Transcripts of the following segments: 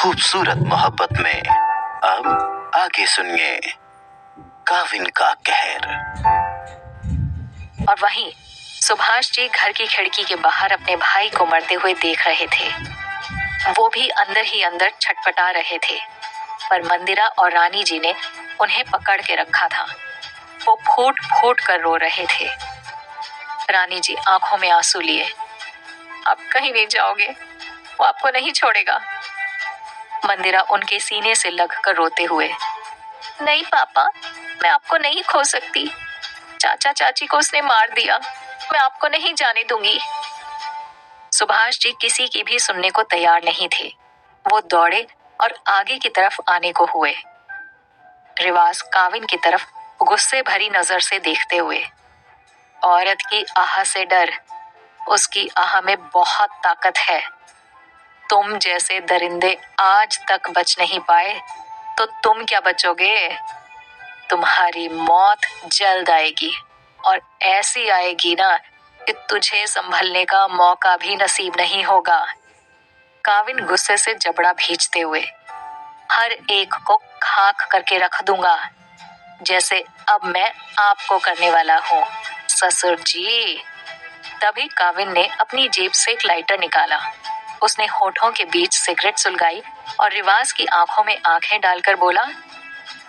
खूबसूरत मोहब्बत में अब आगे सुनिए काविन का कहर। और वहीं सुभाष जी घर की खिड़की के बाहर अपने भाई को मरते हुए देख रहे थे। वो भी अंदर ही अंदर छटपटा रहे थे, पर मंदिरा और रानी जी ने उन्हें पकड़ के रखा था। वो फूट फूट कर रो रहे थे। रानी जी आंखों में आंसू लिए, आप कहीं नहीं जाओगे, वो आपको नहीं छोड़ेगा। मंदिरा उनके सीने से लग कर रोते हुए, नहीं पापा, मैं आपको नहीं खो सकती। चाचा चाची को उसने मार दिया, मैं आपको नहीं जाने दूंगी। सुभाष जी किसी की भी सुनने को तैयार नहीं थे। वो दौड़े और आगे की तरफ आने को हुए। रिवाज काविन की तरफ गुस्से भरी नजर से देखते हुए, औरत की आह से डर, उसकी आह में बहुत ताकत है। तुम जैसे दरिंदे आज तक बच नहीं पाए, तो तुम क्या बचोगे? तुम्हारी मौत जल्द आएगी, और ऐसी आएगी ना कि तुझे संभलने का मौका भी नसीब नहीं होगा। काविन गुस्से से जबड़ा भींचते हुए, हर एक को खाक करके रख दूंगा, जैसे अब मैं आपको करने वाला हूँ ससुर जी। तभी काविन ने अपनी जेब से एक लाइटर निकाला। उसने होठों के बीच सिगरेट सुलगाई और रिवाज की आंखों में आंखें डालकर बोला,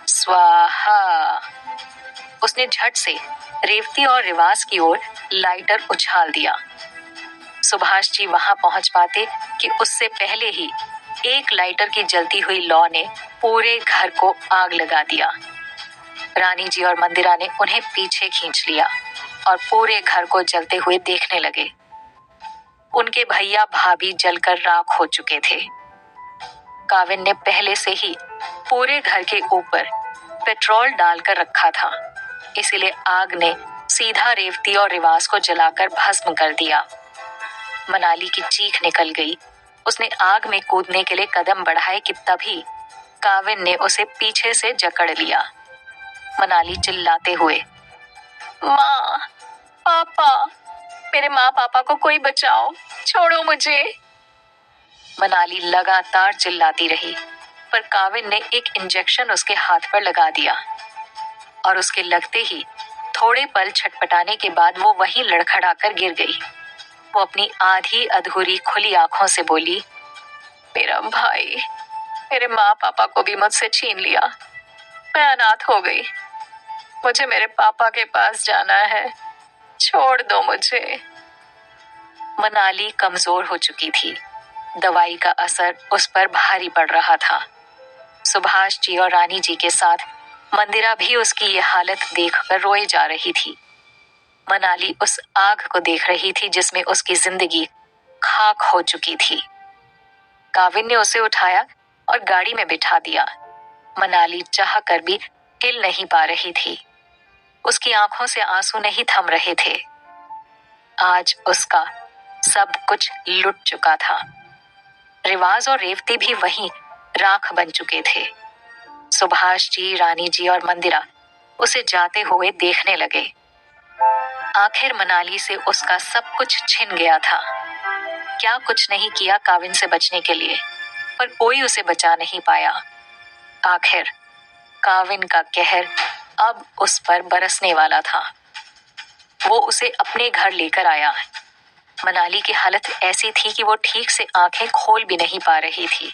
स्वाहा। उसने झट से रेवती और रिवाज की ओर लाइटर उछाल दिया। सुभाष जी वहां पहुंच पाते कि उससे पहले ही एक लाइटर की जलती हुई लौ ने पूरे घर को आग लगा दिया। रानी जी और मंदिरा ने उन्हें पीछे खींच लिया और पूरे घर को जलते हुए देखने लगे। उनके भैया भाभी जलकर राख हो चुके थे। काविन ने पहले से ही पूरे घर के ऊपर पेट्रोल डालकर रखा था, इसीलिए आग ने सीधा रेवती और रिवाज को जलाकर भस्म कर दिया। मनाली की चीख निकल गई। उसने आग में कूदने के लिए कदम बढ़ाए कि तभी काविन ने उसे पीछे से जकड़ लिया। मनाली चिल्लाते हुए, माँ, पापा, मेरे माँ पापा को कोई बचाओ, छोड़ो मुझे। मनाली लगातार चिल्लाती रही, पर काविन ने एक इंजेक्शन उसके हाथ पर लगा दिया और उसके लगते ही थोड़े पल छटपटाने के बाद वो वहीं लड़खड़ाकर गिर गई। वो अपनी आधी अधूरी खुली आंखों से बोली, मेरा भाई, मेरे माँ पापा को भी मुझसे छीन लिया, मैं अनाथ हो गई, मुझे मेरे पापा के पास जाना है, छोड़ दो मुझे। मनाली कमजोर हो चुकी थी। दवाई का असर उस पर भारी पड़ रहा था। सुभाष जी और रानी जी के साथ मंदिरा भी उसकी ये हालत देखकर रोए जा रही थी। मनाली उस आग को देख रही थी जिसमें उसकी जिंदगी खाक हो चुकी थी। काविन ने उसे उठाया और गाड़ी में बिठा दिया। मनाली चाह कर भी हिल नहीं पा रही थी। उसकी आंखों से आंसू नहीं थम रहे थे। आज उसका सब कुछ लुट चुका था। रिवाज और रेवती भी वहीं राख बन चुके थे। सुभाष जी, रानी जी और मंदिरा उसे जाते हुए देखने लगे। आखिर मनाली से उसका सब कुछ छिन गया था। क्या कुछ नहीं किया काविन से बचने के लिए, पर कोई उसे बचा नहीं पाया। आखिर काविन का कहर अब उस पर बरसने वाला था। वो उसे अपने घर लेकर आया। मनाली की हालत ऐसी थी कि वो ठीक से आंखें खोल भी नहीं पा रही थी।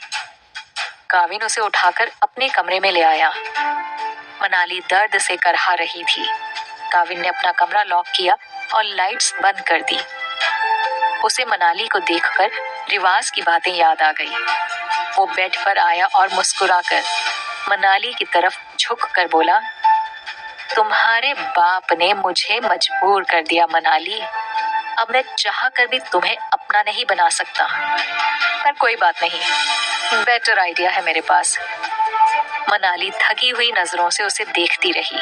काविन उसे उठाकर अपने कमरे में ले आया। मनाली दर्द से करहा रही थी। काविन ने अपना कमरा लॉक किया और लाइट्स बंद कर दी। उसे मनाली को देखकर रिवाज की बातें याद आ गई। वो बेड पर आया और मुस्कुराकर मनाली की तरफ झुक कर बोला, तुम्हारे बाप ने मुझे मजबूर कर दिया मनाली। अब मैं चाह कर भी तुम्हें अपना नहीं बना सकता, पर कोई बात नहीं, बेटर आइडिया है मेरे पास। मनाली थकी हुई नजरों से उसे देखती रही।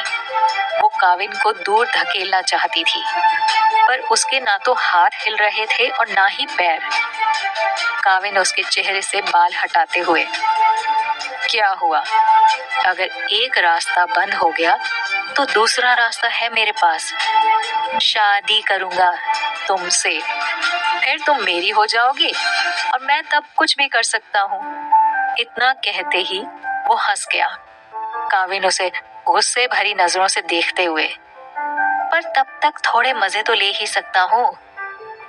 वो काविन को दूर धकेलना चाहती थी, पर उसके ना तो हाथ हिल रहे थे और ना ही पैर। काविन उसके चेहरे से बाल हटाते हुए, क्या हुआ? अगर एक रास्ता बंद हो गया तो दूसरा रास्ता है मेरे पास। शादी करूंगा तुमसे, फिर तुम मेरी हो जाओगी और मैं तब कुछ भी कर सकता हूँ। इतना कहते ही वो हंस गया, काविन उसे गुस्से भरी नजरों से देखते हुए। पर तब तक थोड़े मजे तो ले ही सकता हूँ,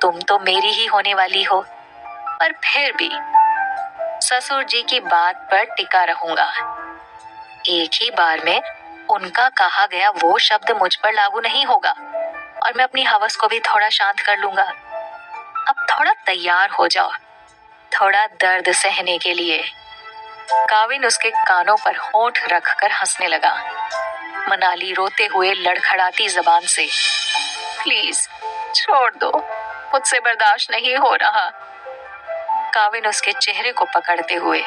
तुम तो मेरी ही होने वाली हो। पर फिर भी ससुर जी की बात पर टिका रहूंगा। एक ही बार में उनका कहा गया वो शब्द मुझ पर लागू नहीं होगा और मैं अपनी हवस को भी थोड़ा शांत कर लूंगा। अब थोड़ा तैयार हो जाओ, थोड़ा दर्द सहने के लिए। काविन उसके कानों पर होंठ रखकर हंसने लगा। मनाली रोते हुए लड़खड़ाती जबान से, प्लीज छोड़ दो, मुझसे बर्दाश्त नहीं हो रहा। काविन उसके चेहरे को पकड़ते हुए,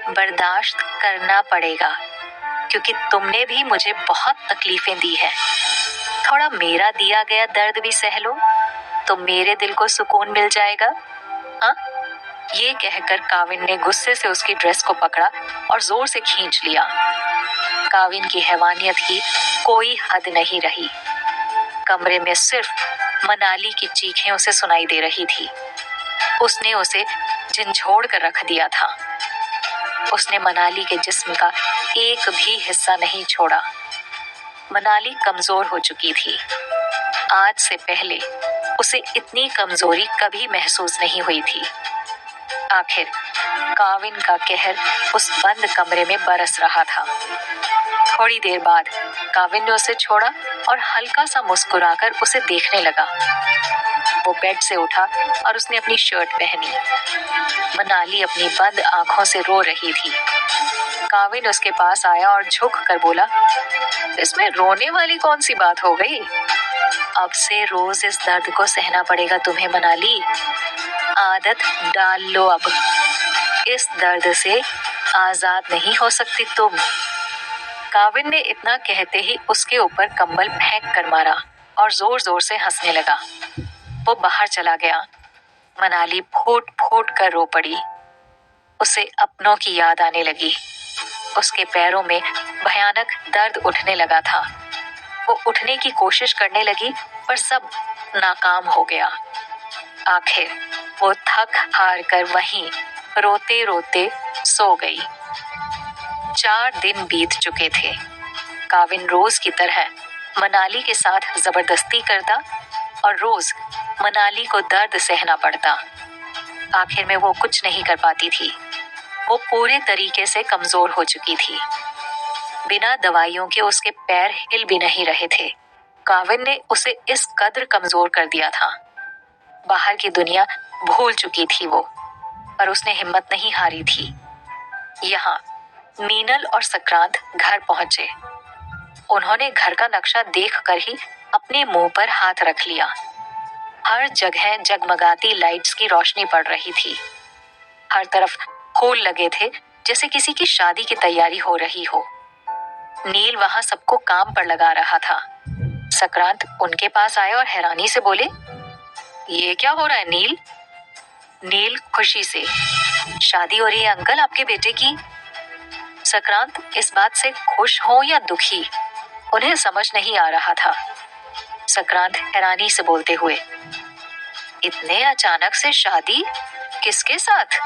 बर्दाश्त करना पड़ेगा क्योंकि तुमने भी मुझे बहुत तकलीफें दी हैं। थोड़ा मेरा दिया गया दर्द भी सह लो तो मेरे दिल को सुकून मिल जाएगा। हाँ? ये कहकर काविन ने गुस्से से उसकी ड्रेस को पकड़ा और जोर से खींच लिया। काविन की हैवानियत की कोई हद नहीं रही। कमरे में सिर्फ मनाली की चीखें उसे सुनाई दे रही थी। उसने उसे झंझोड़ कर रख दिया था। उसने मनाली के जिस्म का एक भी हिस्सा नहीं छोड़ा। मनाली कमजोर हो चुकी थी। आज से पहले उसे इतनी कमजोरी कभी महसूस नहीं हुई थी। आखिर काविन का कहर उस बंद कमरे में बरस रहा था। थोड़ी देर बाद काविन ने उसे छोड़ा और हल्का सा मुस्कुराकर उसे देखने लगा। वो बेड से उठा और उसने अपनी शर्ट पहनी। मनाली अपनी बंद आंखों से रो रही थी। काविन उसके पास आया और झुक कर बोला, इसमें रोने वाली कौन सी बात हो गई? अब से रोज इस दर्द को सहना पड़ेगा तुम्हें मनाली। आदत डाल लो अब। इस दर्द से आजाद नहीं हो सकती तुम। काविन ने इतना कहते ही उसके ऊपर कंबल फेंक कर मारा और जोर जोर से हंसने लगा। वो बाहर चला गया। मनाली फूट फूट कर रो पड़ी। उसे अपनों की याद आने लगी। उसके पैरों में भयानक दर्द उठने लगा था। वो उठने की कोशिश करने लगी पर सब नाकाम हो गया। आखिर वो थक हार कर वहीं रोते रोते सो गई। 4 दिन बीत चुके थे। काविन रोज की तरह मनाली के साथ जबरदस्ती करता और रोज मनाली को दर्द सहना पड़ता। आखिर में वो कुछ नहीं कर पाती थी। वो पूरे तरीके से कमजोर हो चुकी थी। बिना दवाइयों के उसके पैर हिल भी नहीं रहे थे। काविन ने उसे इस कद्र कमजोर कर दिया था। बाहर की दुनिया भूल चुकी थी वो, पर उसने हिम्मत नहीं हारी थी। यहाँ मीनल और सक्रांत घर पहुंचे। उन्होंने घर का नक्शा देखकर ही अपने मुंह पर हाथ रख लिया। हर जगह जगमगाती लाइट्स की रोशनी पड़ रही थी। हर तरफ फूल लगे थे जैसे किसी की शादी की तैयारी हो रही हो। नील वहां सबको काम पर लगा रहा था। सक्रांत उनके पास आए और हैरानी से बोले, ये क्या हो रहा है नील? नील खुशी से, शादी हो रही है अंकल आपके बेटे की। सक्रांत इस बात से खुश हो या दुखी उन्हें समझ नहीं आ रहा था। सक्रांत हैरानी से बोलते हुए, इतने अचानक से शादी? किसके साथ?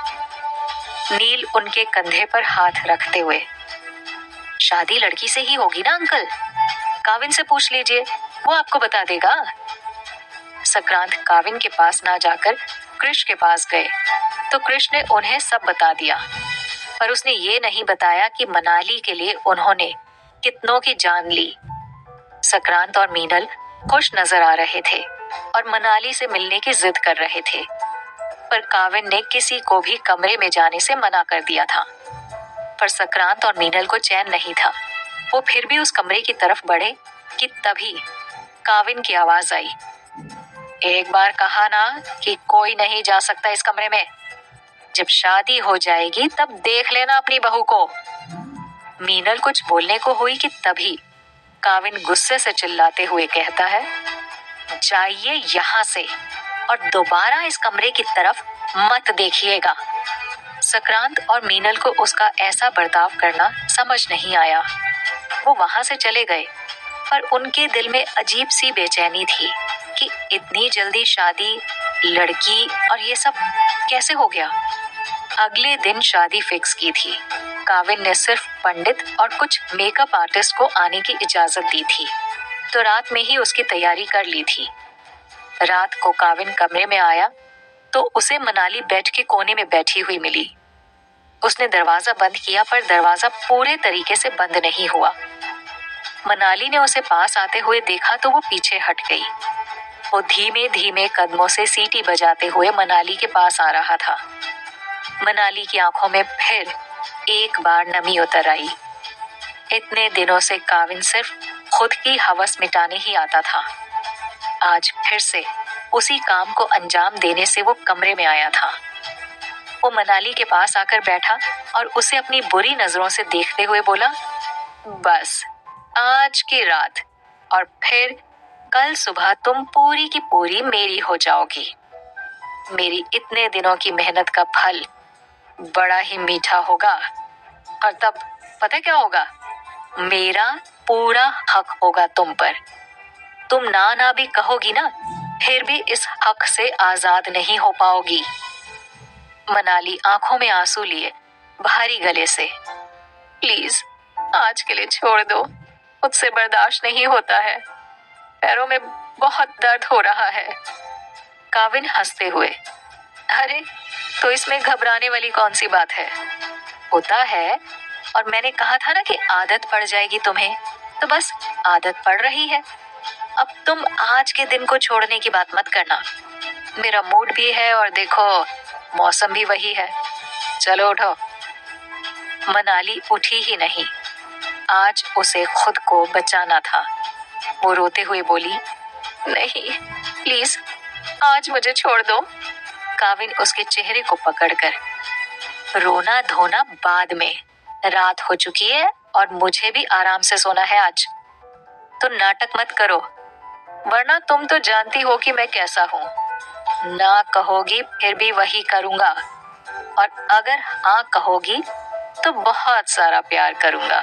नील उनके कंधे पर हाथ रखते हुए, शादी लड़की से ही होगी ना अंकल, काविन से पूछ लीजिए, वो आपको बता देगा। सक्रांत काविन के पास ना जाकर कृष के पास गए तो कृष ने उन्हें सब बता दिया, पर उसने ये नहीं बताया कि मनाली के लिए उन्होंने कितनों की जान ली। सक्रांत और मीनल खुश नजर आ रहे थे और मनाली से मिलने की जिद कर रहे थे, पर काविन ने किसी को भी कमरे में जाने से मना कर दिया था। पर सक्रांत और मीनल को चैन नहीं था। वो फिर भी उस कमरे की तरफ बढ़े कि तभी काविन की आवाज आई, एक बार कहा ना कि कोई नहीं जा सकता इस कमरे में। जब शादी हो जाएगी तब देख लेना अपनी बहू को। मीनल कुछ बोलने को हुई कि तभी काविन गुस्से से चिल्लाते हुए कहता है, जाइए यहाँ से और दोबारा इस कमरे की तरफ मत देखिएगा। सक्रांत और मीनल को उसका ऐसा बर्ताव करना समझ नहीं आया। वो वहां से चले गए, पर उनके दिल में अजीब सी बेचैनी थी कि इतनी जल्दी शादी, लड़की और ये सब कैसे हो गया। अगले दिन शादी फिक्स की थी। काविन ने सिर्फ पंडित और कुछ मेकअप आर्टिस्ट को आने की इजाजत दी थी, तो रात में ही उसकी तैयारी कर ली थी। रात को काविन कमरे में आया तो उसे मनाली बेड के कोने में बैठी हुई मिली। उसने दरवाजा बंद किया पर दरवाजा पूरे तरीके से बंद नहीं हुआ। मनाली ने उसे पास आते हुए देखा तो वो पीछे हट गई। वो धीमे धीमे कदमों से सीटी बजाते हुए मनाली के पास आ रहा था। मनाली की आंखों में फिर एक बार नमी उतर आई। इतने दिनों से काविन सिर्फ खुद की हवस मिटाने ही आता था। आज फिर से उसी काम को अंजाम देने से वो कमरे में आया था। वो मनाली के पास आकर बैठा और उसे अपनी बुरी नजरों से देखते हुए बोला, बस आज की रात और फिर कल सुबह तुम पूरी की पूरी मेरी हो जाओगी। मेरी इतने दिनों की मेहनत का फल बड़ा ही मीठा होगा और तब पता क्या होगा, मेरा पूरा हक होगा तुम पर। तुम ना भी कहोगी ना, फिर भी इस हक से आजाद नहीं हो पाओगी। मनाली आंखों में आंसू लिए भारी गले से, प्लीज आज के लिए छोड़ दो, मुझसे बर्दाश्त नहीं होता है, पैरों में बहुत दर्द हो रहा है। काविन हंसते हुए, अरे तो इसमें घबराने वाली कौन सी बात है, होता है। और मैंने कहा था ना कि आदत पड़ जाएगी तुम्हें, तो बस आदत पड़ रही है। अब तुम आज के दिन को छोड़ने की बात मत करना। मेरा मूड भी है और देखो मौसम भी वही है, चलो उठो। मनाली उठी ही नहीं। आज उसे खुद को बचाना था। वो रोते हुए बोली, नहीं प्लीज आज मुझे छोड़ दो। काविन उसके चेहरे को पकड़कर, रोना धोना बाद में, रात हो चुकी है और मुझे भी आराम से सोना है आज। तो नाटक मत करो, वरना तुम तो जानती हो कि मैं कैसा हूँ। ना कहोगी फिर भी वही करूंगा, और अगर हाँ कहोगी तो बहुत सारा प्यार करूंगा।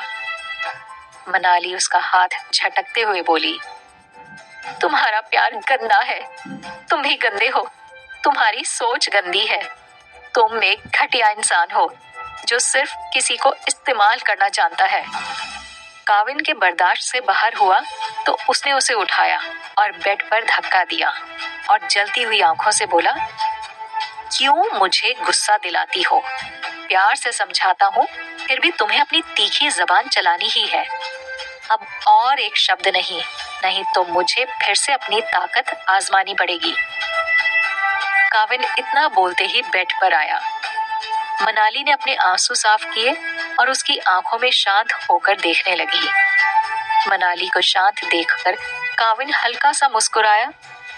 मनाली उसका हाथ झटकते हुए बोली, तुम्हारा प्यार गंदा है, तुम भी गंदे हो, तुम्हारी सोच गंदी है। तुम एक घटिया इंसान हो जो सिर्फ किसी को इस्तेमाल करना जानता है। काविन के बर्दाश्त से बाहर हुआ तो उसने उसे उठाया और बेड पर धक्का दिया और जलती हुई आंखों से बोला, क्यों मुझे गुस्सा दिलाती हो? प्यार से समझाता हूँ, फिर भी तुम्हें अपनी तीखी जबान चलानी ही है। अब और एक शब्द नहीं, नहीं तो मुझे फिर से अपनी ताकत आजमानी पड़ेगी। काविन इतना बोलते ही बेड पर आया। मनाली ने अपने आंसू साफ किए और उसकी आंखों में शांत होकर देखने लगी। मनाली को शांत देखकर काविन हल्का सा मुस्कुराया,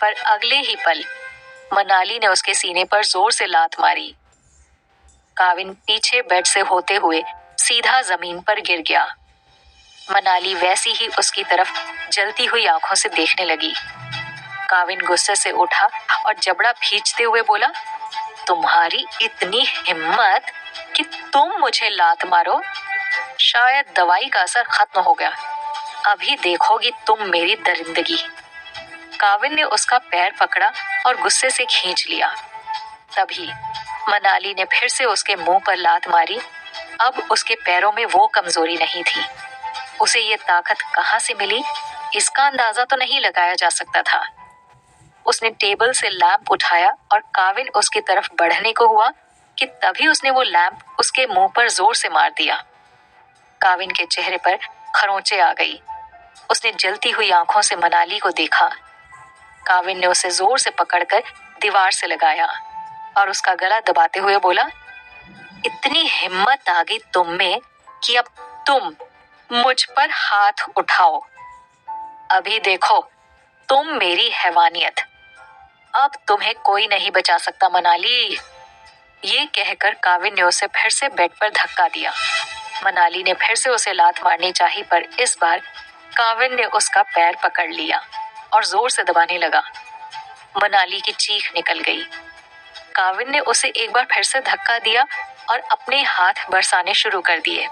पर अगले ही पल मनाली ने उसके सीने पर जोर से लात मारी। काविन पीछे बेड से होते हुए सीधा जमीन पर गिर गया। मनाली वैसी ही उसकी तरफ जलती हुई आंखों से देखने लगी। काविन गुस्से से उठा और जबड़ा खींचते हुए बोला, तुम्हारी इतनी हिम्मत कि तुम मुझे लात मारो? शायद दवाई का असर खत्म हो गया, अभी देखोगी तुम मेरी दरिंदगी। काविन ने उसका पैर पकड़ा और गुस्से से खींच लिया। तभी मनाली ने फिर से उसके मुंह पर लात मारी। अब उसके पैरों में वो कमजोरी नहीं थी। उसे ये ताकत कहाँ से मिली, इसका अंदाजा तो नहीं लगाया जा सकता था। उसने टेबल से लैंप उठाया और काविन उसकी तरफ बढ़ने को हुआ कि तभी उसने वो लैंप उसके मुंह पर जोर से मार दिया। काविन के चेहरे पर खरोंचे आ गई। उसने जलती हुई आंखों से मनाली को देखा। काविन ने उसे जोर से पकड़कर दीवार से लगाया और उसका गला दबाते हुए बोला, इतनी हिम्मत आ गई तुम में कि अब तुम मुझ पर हाथ उठाओ। अभी देखो तुम मेरी हैवानियत, अब तुम्हें कोई नहीं बचा सकता मनाली। ये कहकर काविन ने उसे फिर से बेड पर धक्का दिया। मनाली ने फिर से उसे लात मारनी चाही, पर इस बार काविन ने उसका पैर पकड़ लिया और जोर से दबाने लगा। मनाली की चीख निकल गई। काविन ने उसे एक बार फिर से धक्का दिया और अपने हाथ बरसाने शुरू कर दिए।